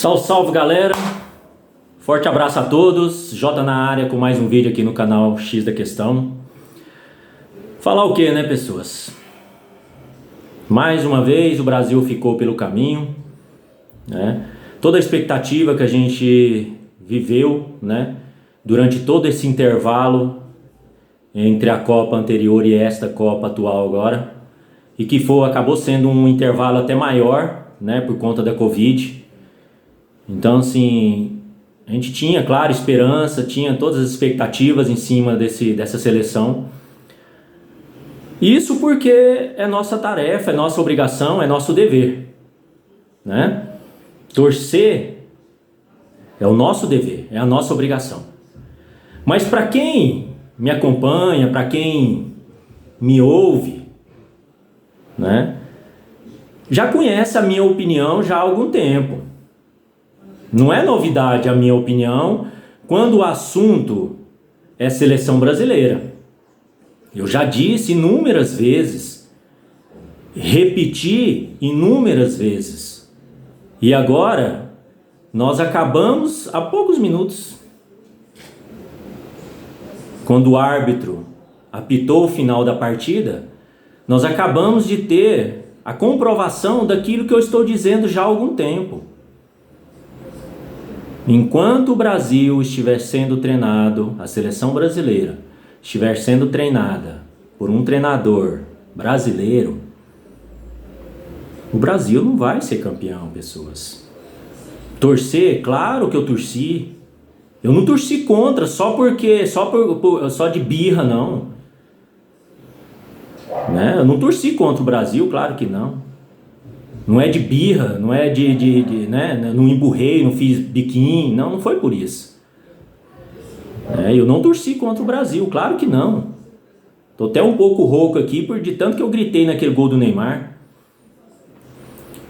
Salve, salve galera, forte abraço a todos, Jota na área com mais um vídeo aqui no canal X da Questão. Falar o que, né, pessoas? Mais uma vez o Brasil ficou pelo caminho, né? Toda a expectativa que a gente viveu, né, durante todo esse intervalo entre a Copa anterior e esta Copa atual agora, e que acabou sendo um intervalo até maior, né, por conta da Covid. Então, assim, a gente tinha, claro, esperança, tinha todas as expectativas em cima dessa seleção. Isso porque é nossa tarefa, é nossa obrigação, é nosso dever, né? Torcer é o nosso dever, é a nossa obrigação. Mas para quem me acompanha, para quem me ouve, né, já conhece a minha opinião já há algum tempo. Não é novidade a minha opinião quando o assunto é seleção brasileira. Eu já disse inúmeras vezes, repeti inúmeras vezes. E agora nós acabamos há poucos minutos, quando o árbitro apitou o final da partida, nós acabamos de ter a comprovação daquilo que eu estou dizendo já há algum tempo. Enquanto o Brasil estiver sendo treinado, a seleção brasileira estiver sendo treinada por um treinador brasileiro, o Brasil não vai ser campeão, pessoas. Torcer, claro que eu torci. Eu não torci contra só de birra, não. Né? Eu não torci contra o Brasil, claro que não. Não é de birra, não é né? Não emburrei, não fiz biquinho, não foi por isso. Eu não torci contra o Brasil, claro que não. Tô até um pouco rouco aqui de tanto que eu gritei naquele gol do Neymar.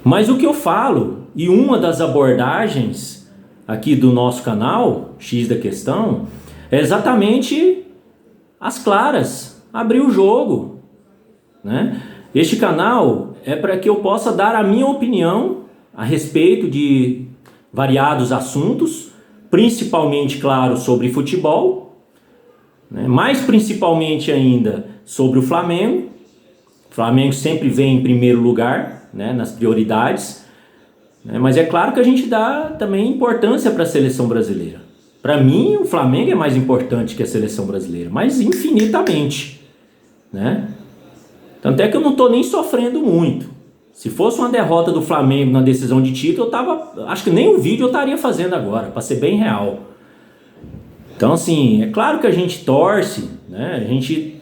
Mas o que eu falo, e uma das abordagens aqui do nosso canal, X da Questão, é exatamente as claras, abrir o jogo, né? Este canal é para que eu possa dar a minha opinião a respeito de variados assuntos, principalmente, claro, sobre futebol, né? Mais principalmente ainda sobre o Flamengo. O Flamengo sempre vem em primeiro lugar, né, nas prioridades, né? Mas é claro que a gente dá também importância para a seleção brasileira. Para mim, o Flamengo é mais importante que a seleção brasileira, mas infinitamente, né? Tanto é que eu não estou nem sofrendo muito. Se fosse uma derrota do Flamengo na decisão de título, acho que nem o vídeo eu estaria fazendo agora, para ser bem real. Então, assim, é claro que a gente torce, né? A gente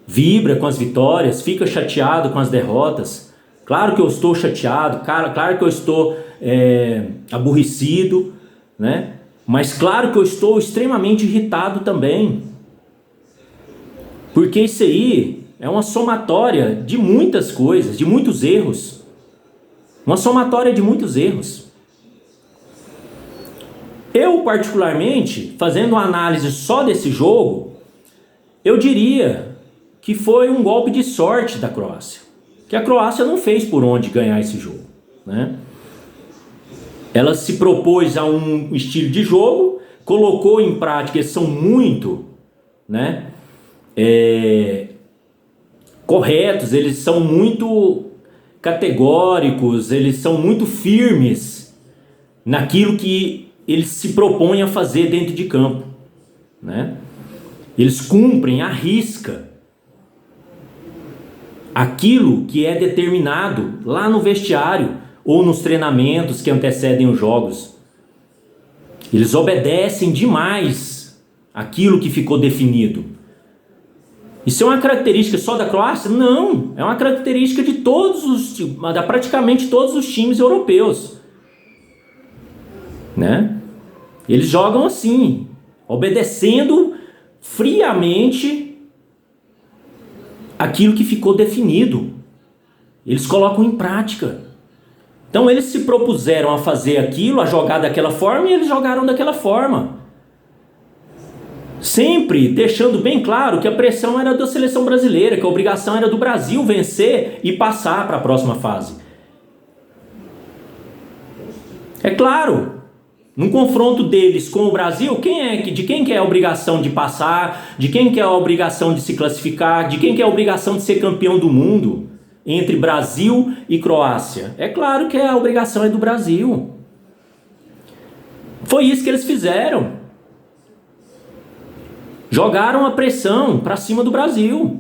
vibra com as vitórias, fica chateado com as derrotas. Claro que eu estou chateado, claro que eu estou aborrecido, né? Mas claro que eu estou extremamente irritado também. Porque isso aí é uma somatória de muitas coisas, de muitos erros. Uma somatória de muitos erros. Eu, particularmente, fazendo uma análise só desse jogo, eu diria que foi um golpe de sorte da Croácia. Que a Croácia não fez por onde ganhar esse jogo, né? Ela se propôs a um estilo de jogo, colocou em prática, eles são muito, né, corretos, eles são muito categóricos, eles são muito firmes naquilo que eles se propõem a fazer dentro de campo, né? Eles cumprem à risca aquilo que é determinado lá no vestiário ou nos treinamentos que antecedem os jogos. Eles obedecem demais aquilo que ficou definido. Isso é uma característica só da Croácia? Não, é uma característica de praticamente todos os times europeus, né? Eles jogam assim, obedecendo friamente aquilo que ficou definido. Eles colocam em prática. Então eles se propuseram a fazer aquilo, a jogar daquela forma, e eles jogaram daquela forma. Sempre deixando bem claro que a pressão era da seleção brasileira, que a obrigação era do Brasil vencer e passar para a próxima fase. É claro, num confronto deles com o Brasil, de quem que é a obrigação de passar, de quem que é a obrigação de se classificar, de quem que é a obrigação de ser campeão do mundo entre Brasil e Croácia? É claro que a obrigação é do Brasil. Foi isso que eles fizeram. Jogaram a pressão para cima do Brasil.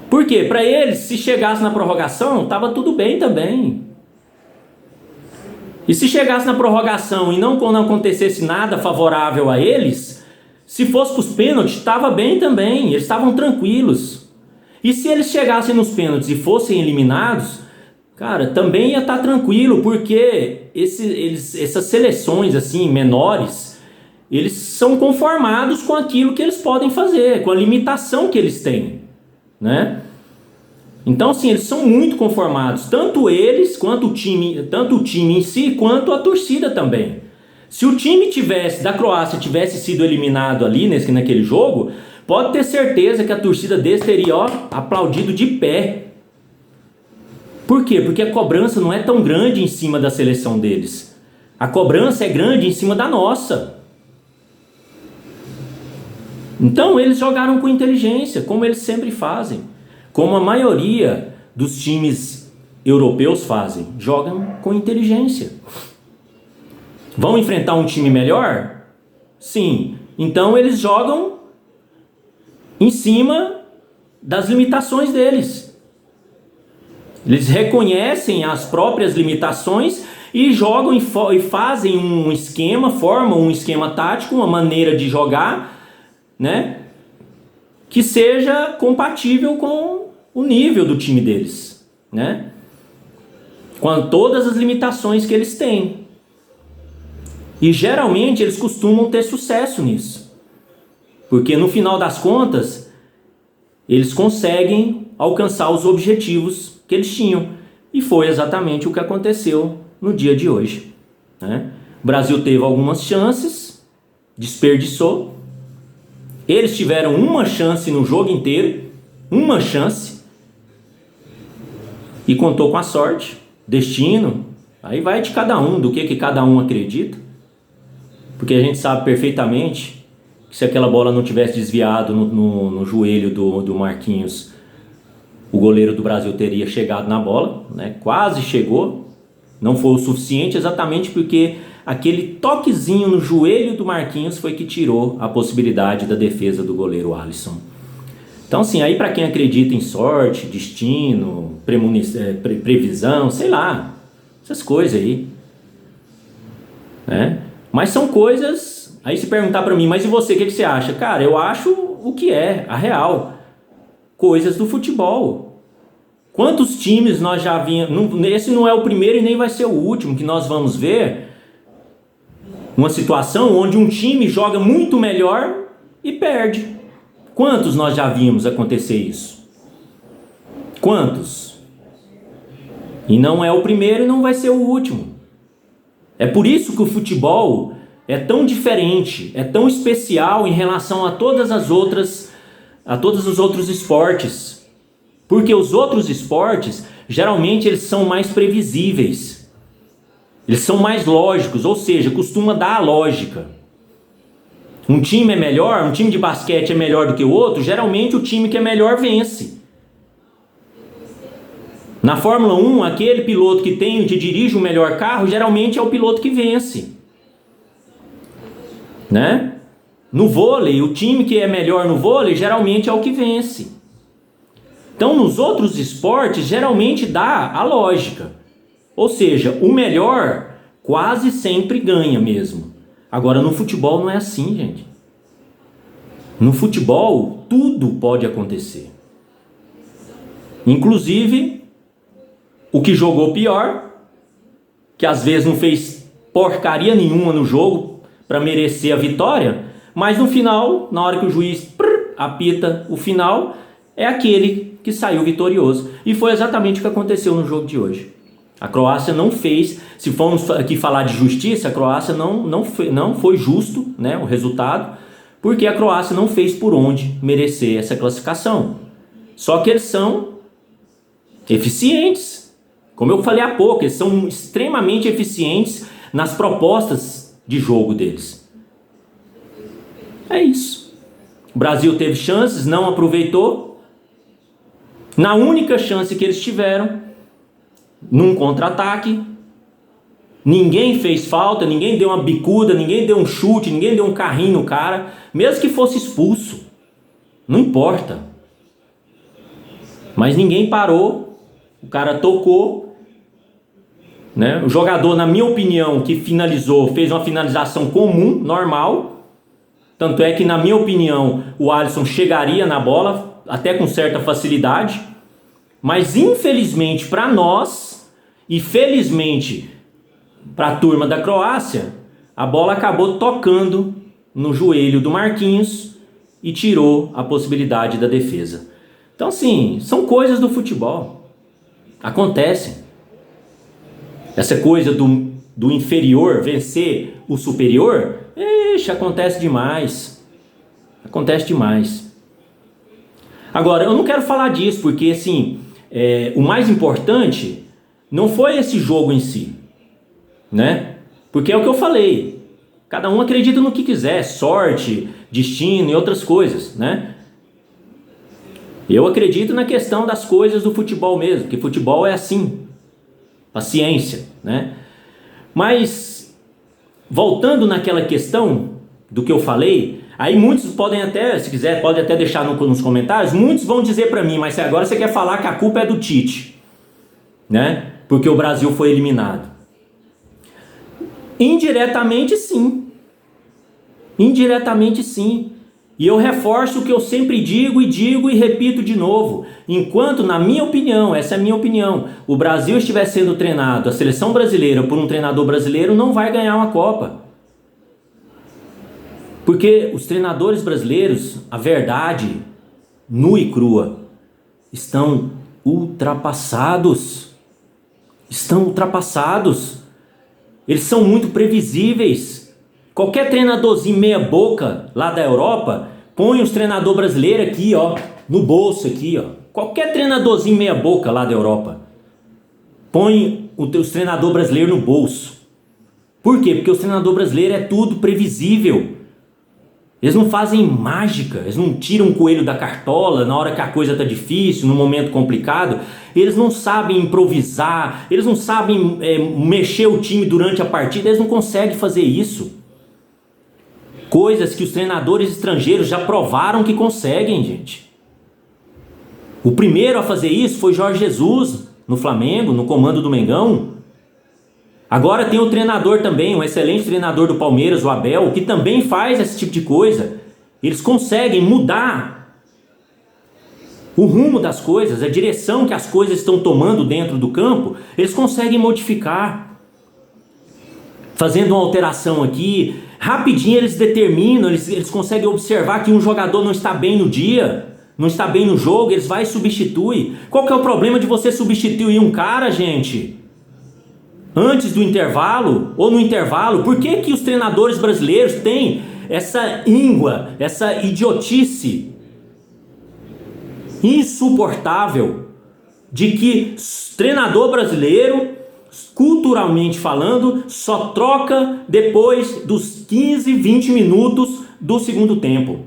Por quê? Para eles, se chegasse na prorrogação, estava tudo bem também. E se chegasse na prorrogação e não acontecesse nada favorável a eles, se fosse para os pênaltis, estava bem também, eles estavam tranquilos. E se eles chegassem nos pênaltis e fossem eliminados, cara, também ia estar tranquilo, porque essas seleções assim menores, eles são conformados com aquilo que eles podem fazer, com a limitação que eles têm, né? Então, assim, eles são muito conformados, tanto eles, quanto o time em si, quanto a torcida também. Se o time da Croácia tivesse sido eliminado ali, naquele jogo, pode ter certeza que a torcida deles teria, aplaudido de pé. Por quê? Porque a cobrança não é tão grande em cima da seleção deles. A cobrança é grande em cima da nossa. Então, eles jogaram com inteligência, como eles sempre fazem. Como a maioria dos times europeus fazem, jogam com inteligência. Vão enfrentar um time melhor? Sim. Então eles jogam em cima das limitações deles. Eles reconhecem as próprias limitações e jogam e fazem um esquema, formam um esquema tático, uma maneira de jogar, né? Que seja compatível com o nível do time deles, né? Com todas as limitações que eles têm. E geralmente eles costumam ter sucesso nisso. Porque no final das contas, eles conseguem alcançar os objetivos que eles tinham. E foi exatamente o que aconteceu no dia de hoje, né? O Brasil teve algumas chances, desperdiçou. Eles tiveram uma chance no jogo inteiro, uma chance, e contou com a sorte, destino. Aí vai de cada um, do que cada um acredita, porque a gente sabe perfeitamente que se aquela bola não tivesse desviado no joelho do Marquinhos, o goleiro do Brasil teria chegado na bola, né? Quase chegou, não foi o suficiente, exatamente porque aquele toquezinho no joelho do Marquinhos foi que tirou a possibilidade da defesa do goleiro Alisson. Então, assim, aí para quem acredita em sorte, destino, previsão, sei lá, essas coisas aí, né? Mas são coisas, aí se perguntar para mim, mas e você, o que você acha? Cara, eu acho o que é, a real, coisas do futebol. Quantos times nós já vimos, esse não é o primeiro e nem vai ser o último que nós vamos ver, uma situação onde um time joga muito melhor e perde. Quantos nós já vimos acontecer isso? Quantos? E não é o primeiro e não vai ser o último. É por isso que o futebol é tão diferente, é tão especial em relação a todos os outros esportes. Porque os outros esportes, geralmente eles são mais previsíveis. Eles são mais lógicos, ou seja, costuma dar a lógica. Um time é melhor, um time de basquete é melhor do que o outro, geralmente o time que é melhor vence. Na Fórmula 1, aquele piloto que dirige o melhor carro, geralmente é o piloto que vence, né? No vôlei, o time que é melhor no vôlei, geralmente é o que vence. Então, nos outros esportes, geralmente dá a lógica. Ou seja, o melhor quase sempre ganha mesmo. Agora, no futebol não é assim, gente. No futebol, tudo pode acontecer. Inclusive, o que jogou pior, que às vezes não fez porcaria nenhuma no jogo para merecer a vitória, mas no final, na hora que o juiz apita o final, é aquele que saiu vitorioso. E foi exatamente o que aconteceu no jogo de hoje. A Croácia não fez, se formos aqui falar de justiça, a Croácia não foi justo, né, o resultado, porque a Croácia não fez por onde merecer essa classificação. Só que eles são eficientes, Como eu falei há pouco, eles são extremamente eficientes nas propostas de jogo deles. É isso. O Brasil teve chances, não aproveitou. Na única chance que eles tiveram, num contra-ataque, ninguém fez falta, ninguém deu uma bicuda, ninguém deu um chute, ninguém deu um carrinho no cara, mesmo que fosse expulso. Não importa. Mas ninguém parou, o cara tocou, né? O jogador, na minha opinião, que finalizou, fez uma finalização comum, normal. Tanto é que, na minha opinião, o Alisson chegaria na bola, até com certa facilidade. Mas, infelizmente, para nós, e felizmente para a turma da Croácia, a bola acabou tocando no joelho do Marquinhos e tirou a possibilidade da defesa. Então, assim, são coisas do futebol. Acontecem. Essa coisa do inferior vencer o superior, acontece demais. Acontece demais. Agora, eu não quero falar disso, porque, assim, o mais importante não foi esse jogo em si, né? Porque é o que eu falei. Cada um acredita no que quiser, sorte, destino e outras coisas, né? Eu acredito na questão das coisas do futebol mesmo, que futebol é assim, paciência, né? Mas, voltando naquela questão do que eu falei, aí muitos podem até, se quiser, pode até deixar nos comentários, muitos vão dizer para mim, mas agora você quer falar que a culpa é do Tite, né? Porque o Brasil foi eliminado. Indiretamente sim. Indiretamente sim. E eu reforço o que eu sempre digo e repito de novo. Enquanto, na minha opinião, essa é a minha opinião, o Brasil estiver sendo treinado, a seleção brasileira, por um treinador brasileiro, não vai ganhar uma Copa. Porque os treinadores brasileiros, a verdade, nua e crua, estão ultrapassados. Estão ultrapassados. Eles são muito previsíveis. Qualquer treinadorzinho meia boca lá da Europa, põe os treinador brasileiro aqui, ó, no bolso aqui, ó. Qualquer treinadorzinho meia boca lá da Europa, põe os treinador brasileiro no bolso. Por quê? Porque o treinador brasileiro é tudo previsível. Eles não fazem mágica, eles não tiram um coelho da cartola na hora que a coisa tá difícil, num momento complicado. Eles não sabem improvisar, eles não sabem mexer o time durante a partida, eles não conseguem fazer isso. Coisas que os treinadores estrangeiros já provaram que conseguem, gente. O primeiro a fazer isso foi Jorge Jesus, no Flamengo, no comando do Mengão. Agora tem o treinador também, um excelente treinador do Palmeiras, o Abel, que também faz esse tipo de coisa. Eles conseguem mudar o rumo das coisas, a direção que as coisas estão tomando dentro do campo, eles conseguem modificar. Fazendo uma alteração aqui, rapidinho eles determinam, eles conseguem observar que um jogador não está bem no dia, não está bem no jogo, eles vão e substituem. Qual que é o problema de você substituir um cara, gente? Antes do intervalo ou no intervalo? Por que que os treinadores brasileiros têm essa íngua, essa idiotice insuportável de que treinador brasileiro, culturalmente falando, só troca depois dos 15, 20 minutos do segundo tempo?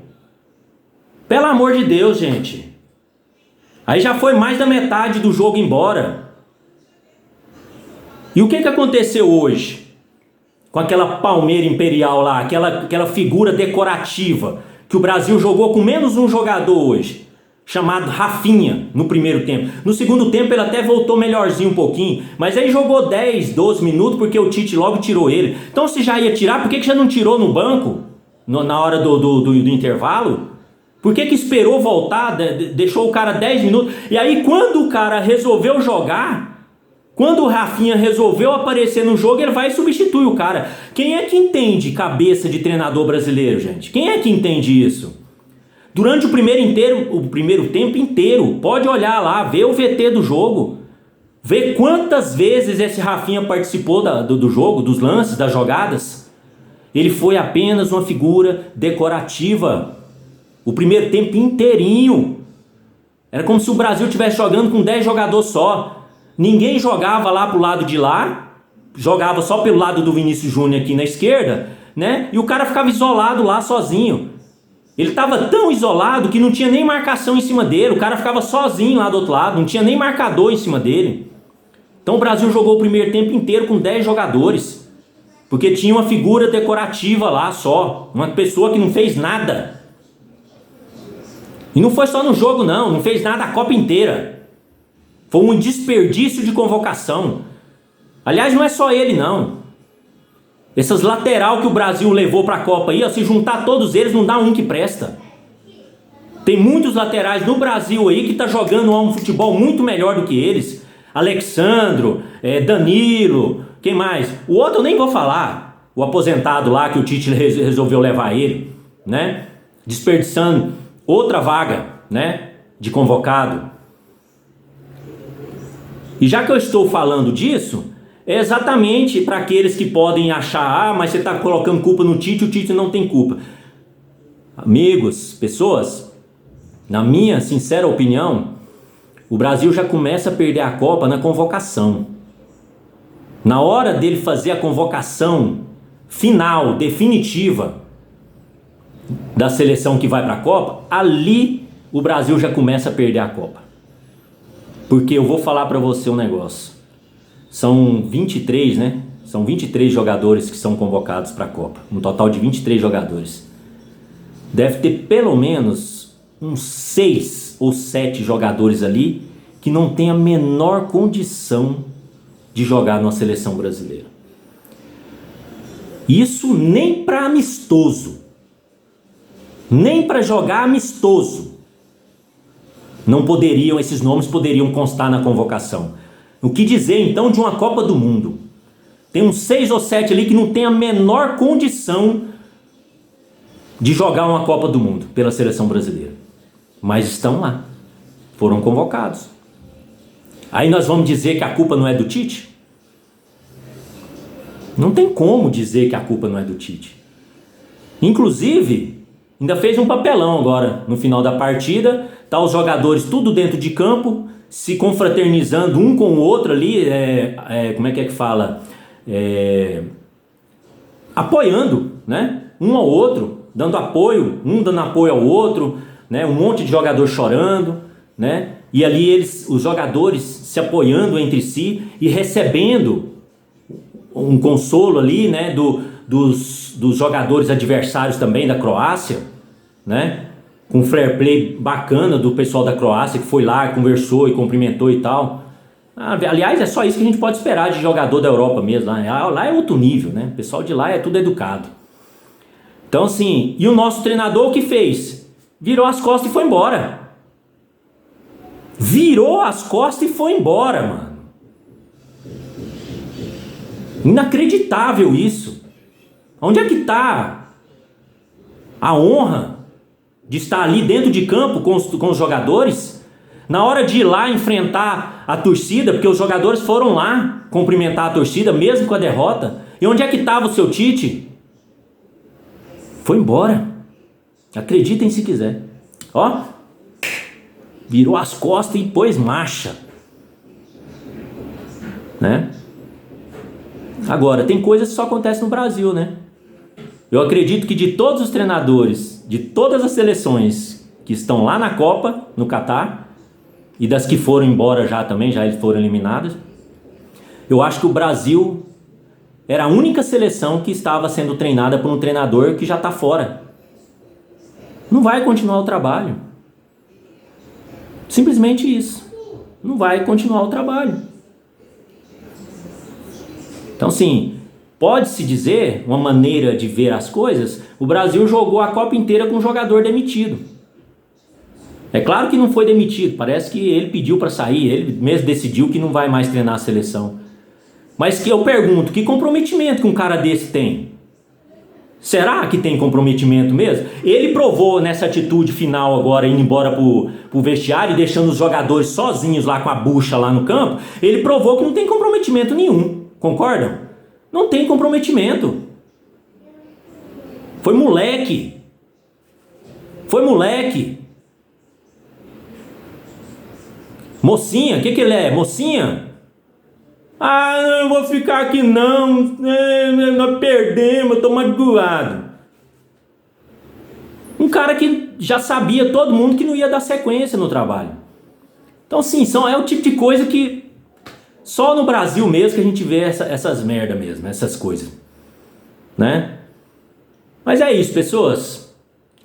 Pelo amor de Deus, gente. Aí já foi mais da metade do jogo embora. E o que aconteceu hoje? Com aquela palmeira imperial lá, aquela figura decorativa, que o Brasil jogou com menos um jogador hoje, chamado Rafinha, no primeiro tempo. No segundo tempo ele até voltou melhorzinho um pouquinho, mas aí jogou 10, 12 minutos porque o Tite logo tirou ele. Então se já ia tirar, por que já não tirou no banco, na hora do intervalo? Por que esperou voltar, deixou o cara 10 minutos? E aí quando o cara resolveu jogar, quando o Rafinha resolveu aparecer no jogo, ele vai e substitui o cara. Quem é que entende cabeça de treinador brasileiro, gente? Quem é que entende isso? Durante o primeiro tempo inteiro, pode olhar lá, ver o VT do jogo, ver quantas vezes esse Rafinha participou do jogo, dos lances, das jogadas. Ele foi apenas uma figura decorativa. O primeiro tempo inteirinho. Era como se o Brasil estivesse jogando com 10 jogadores só. Ninguém jogava lá pro lado de lá, jogava só pelo lado do Vinícius Júnior aqui na esquerda, né? E o cara ficava isolado lá sozinho. Ele estava tão isolado que não tinha nem marcação em cima dele. O cara ficava sozinho lá do outro lado, não tinha nem marcador em cima dele. Então o Brasil jogou o primeiro tempo inteiro com 10 jogadores. Porque tinha uma figura decorativa lá só. Uma pessoa que não fez nada. E não foi só no jogo não fez nada a Copa inteira. Foi um desperdício de convocação. Aliás, não é só ele não. Essas lateral que o Brasil levou para a Copa aí, ó, se juntar todos eles não dá um que presta. Tem muitos laterais no Brasil aí que tá jogando um futebol muito melhor do que eles. Alexandro, Danilo, quem mais? O outro eu nem vou falar. O aposentado lá que o Tite resolveu levar ele, né? Desperdiçando outra vaga, né? De convocado. E já que eu estou falando disso, é exatamente para aqueles que podem achar, mas você está colocando culpa no Tite, o Tite não tem culpa. Amigos, pessoas, na minha sincera opinião, o Brasil já começa a perder a Copa na convocação. Na hora dele fazer a convocação final, definitiva, da seleção que vai para a Copa, ali o Brasil já começa a perder a Copa. Porque eu vou falar para você um negócio. São 23, né? São 23 jogadores que são convocados para a Copa. Um total de 23 jogadores. Deve ter pelo menos uns 6 ou 7 jogadores ali que não tem a menor condição de jogar numa seleção brasileira. Isso nem para amistoso. Nem para jogar amistoso. Não poderiam, esses nomes poderiam constar na convocação. O que dizer então de uma Copa do Mundo? Tem uns 6 ou 7 ali que não tem a menor condição de jogar uma Copa do Mundo pela seleção brasileira. Mas estão lá. Foram convocados. Aí nós vamos dizer que a culpa não é do Tite? Não tem como dizer que a culpa não é do Tite. Inclusive, ainda fez um papelão agora no final da partida. Tá os jogadores tudo dentro de campo, se confraternizando um com o outro ali, como é que fala? Apoiando, né? Um ao outro, dando apoio, um dando apoio ao outro, né? Um monte de jogador chorando, né? E ali os jogadores se apoiando entre si e recebendo um consolo ali, né? Dos jogadores adversários também da Croácia, né? Com um fair play bacana do pessoal da Croácia que foi lá, conversou e cumprimentou e tal. Aliás, é só isso que a gente pode esperar de jogador da Europa mesmo. Lá é outro nível, né? O pessoal de lá é tudo educado. Então assim, e o nosso treinador o que fez? Virou as costas e foi embora. Virou as costas e foi embora, mano. Inacreditável isso. Onde é que tá a honra de estar ali dentro de campo com os jogadores, na hora de ir lá enfrentar a torcida, porque os jogadores foram lá cumprimentar a torcida, mesmo com a derrota. E onde é que estava o seu Tite? Foi embora. Acreditem se quiser. Ó, virou as costas e pôs marcha. Né? Agora, tem coisas que só acontecem no Brasil, né? Eu acredito que de todos os treinadores, de todas as seleções que estão lá na Copa, no Catar, e das que foram embora já também, já foram eliminadas, eu acho que o Brasil era a única seleção que estava sendo treinada por um treinador que já está fora. Não vai continuar o trabalho. Simplesmente isso. Não vai continuar o trabalho. Então, sim, pode-se dizer, uma maneira de ver as coisas, o Brasil jogou a Copa inteira com um jogador demitido. É claro que não foi demitido, parece que ele pediu para sair, ele mesmo decidiu que não vai mais treinar a seleção. Mas que eu pergunto, que comprometimento que um cara desse tem? Será que tem comprometimento mesmo? Ele provou nessa atitude final agora, indo embora pro vestiário e deixando os jogadores sozinhos lá com a bucha lá no campo, ele provou que não tem comprometimento nenhum, concordam? Não tem comprometimento. Foi moleque. Foi moleque. Mocinha, o que ele é? Mocinha? Ah, não, eu vou ficar aqui não, nós perdemos, eu tô magoado. Um cara que já sabia todo mundo que não ia dar sequência no trabalho. Então sim, é o tipo de coisa que só no Brasil mesmo que a gente vê essas merda mesmo, essas coisas, né? Mas é isso, pessoas.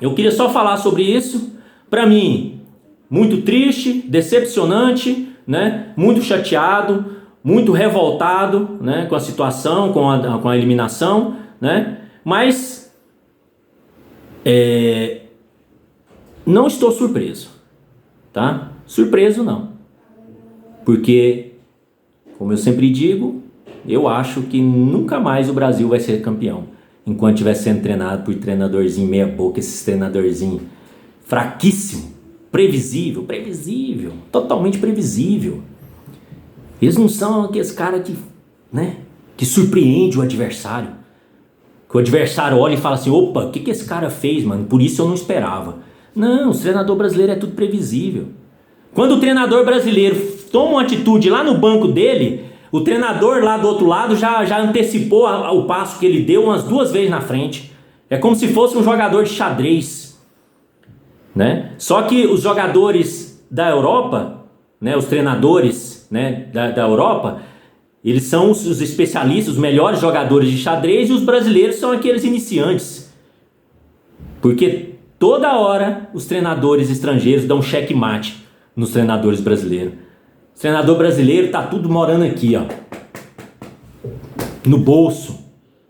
Eu queria só falar sobre isso. Pra mim, muito triste, decepcionante, né? Muito chateado, muito revoltado, né? Com a situação, com a eliminação, né? Mas não estou surpreso, tá? Surpreso não, porque, como eu sempre digo, eu acho que nunca mais o Brasil vai ser campeão enquanto estiver sendo treinado por treinadorzinho meia boca, esses treinadorzinho fraquíssimo, previsível, totalmente previsível. Eles não são aqueles caras que, né, que surpreende o adversário, que o adversário olha e fala assim, opa, o que esse cara fez, mano? Por isso eu não esperava. Não, o treinador brasileiro é tudo previsível. Quando o treinador brasileiro toma uma atitude lá no banco dele, o treinador lá do outro lado já antecipou o passo que ele deu umas 2 vezes na frente. É como se fosse um jogador de xadrez, né? Só que os jogadores da Europa, né, os treinadores, né, da Europa, eles são os especialistas, os melhores jogadores de xadrez, e os brasileiros são aqueles iniciantes. Porque toda hora os treinadores estrangeiros dão checkmate nos treinadores brasileiros. O treinador brasileiro tá tudo morando aqui, ó, no bolso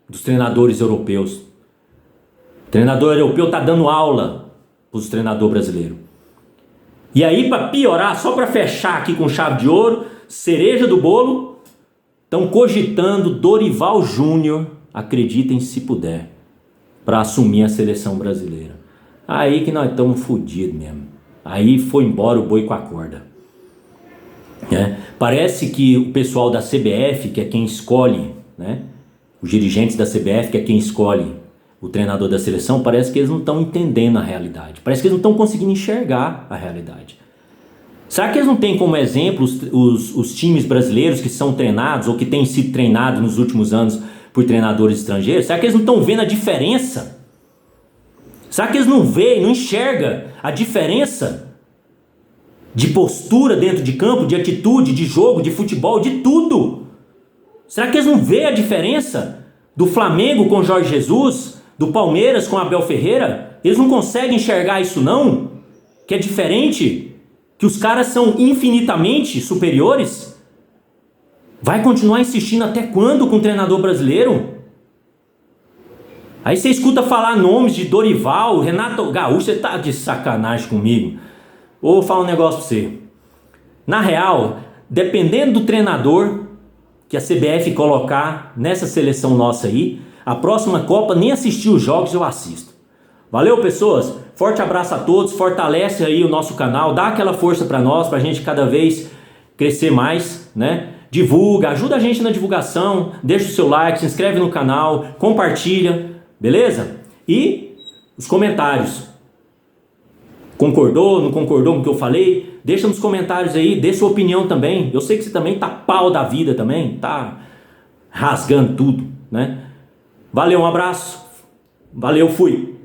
dos treinadores europeus. O treinador europeu tá dando aula para os treinadores brasileiros. E aí, para piorar, só para fechar aqui com chave de ouro, cereja do bolo, estão cogitando Dorival Júnior, acreditem se puder, para assumir a seleção brasileira. Aí que nós estamos fodidos mesmo. Aí foi embora o boi com a corda. Parece que o pessoal da CBF, que é quem escolhe, né, os dirigentes da CBF, que é quem escolhe o treinador da seleção, parece que eles não estão entendendo a realidade. Parece que eles não estão conseguindo enxergar a realidade. Será que eles não têm como exemplo os times brasileiros que são treinados ou que têm sido treinados nos últimos anos por treinadores estrangeiros? Será que eles não estão vendo a diferença? Será que eles não veem, não enxergam a diferença de postura dentro de campo, de atitude, de jogo, de futebol, de tudo? Será que eles não veem a diferença do Flamengo com Jorge Jesus, do Palmeiras com Abel Ferreira? Eles não conseguem enxergar isso não? Que é diferente? Que os caras são infinitamente superiores? Vai continuar insistindo até quando com o treinador brasileiro? Aí você escuta falar nomes de Dorival, Renato Gaúcho, você tá de sacanagem comigo. Vou falar um negócio pra você. Na real, dependendo do treinador que a CBF colocar nessa seleção nossa aí, a próxima Copa nem assistir os jogos eu assisto. Valeu, pessoas? Forte abraço a todos, fortalece aí o nosso canal, dá aquela força pra nós, pra gente cada vez crescer mais, né? Divulga, ajuda a gente na divulgação, deixa o seu like, se inscreve no canal, compartilha, beleza? E os comentários. Concordou, não concordou com o que eu falei? Deixa nos comentários aí, dê sua opinião também. Eu sei que você também tá pau da vida também, tá rasgando tudo, né? Valeu, um abraço. Valeu, fui.